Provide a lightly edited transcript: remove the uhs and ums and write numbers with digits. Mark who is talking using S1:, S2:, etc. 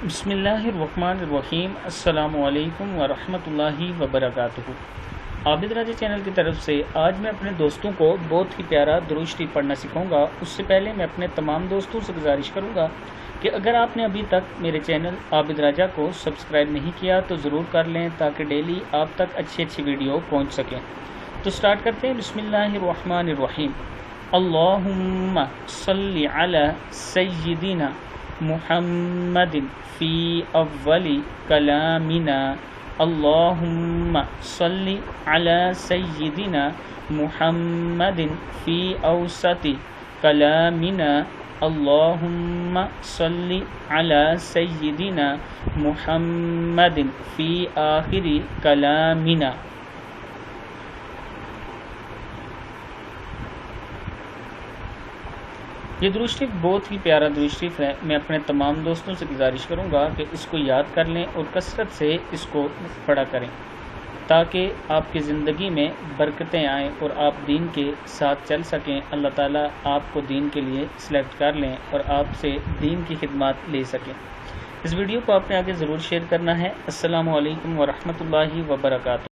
S1: بسم اللہ الرحمن الرحیم۔ السلام علیکم ورحمۃ اللہ وبرکاتہ۔ عابد راجہ چینل کی طرف سے آج میں اپنے دوستوں کو بہت ہی پیارا درود شریف پڑھنا سکھاؤں گا۔ اس سے پہلے میں اپنے تمام دوستوں سے گزارش کروں گا کہ اگر آپ نے ابھی تک میرے چینل عابد راجہ کو سبسکرائب نہیں کیا تو ضرور کر لیں تاکہ ڈیلی آپ تک اچھی ویڈیو پہنچ سکیں۔ تو سٹارٹ کرتے ہیں۔ بسم اللہ الرحمن الرحیم۔ اللہم صلی علی سیدنا محمد فی اول کلامنا۔ اللہم صلی علی سیدنا محمد فی اوسط کلامنا۔ اللہم صلی علی سیدنا محمد فی آخر کلامنا۔ یہ درود شریف بہت ہی پیارا درود شریف ہے۔ میں اپنے تمام دوستوں سے گزارش کروں گا کہ اس کو یاد کر لیں اور کثرت سے اس کو پڑھا کریں تاکہ آپ کی زندگی میں برکتیں آئیں اور آپ دین کے ساتھ چل سکیں۔ اللہ تعالیٰ آپ کو دین کے لیے سلیکٹ کر لیں اور آپ سے دین کی خدمات لے سکیں۔ اس ویڈیو کو آپ نے آگے ضرور شیئر کرنا ہے۔ السلام علیکم ورحمۃ اللہ وبرکاتہ۔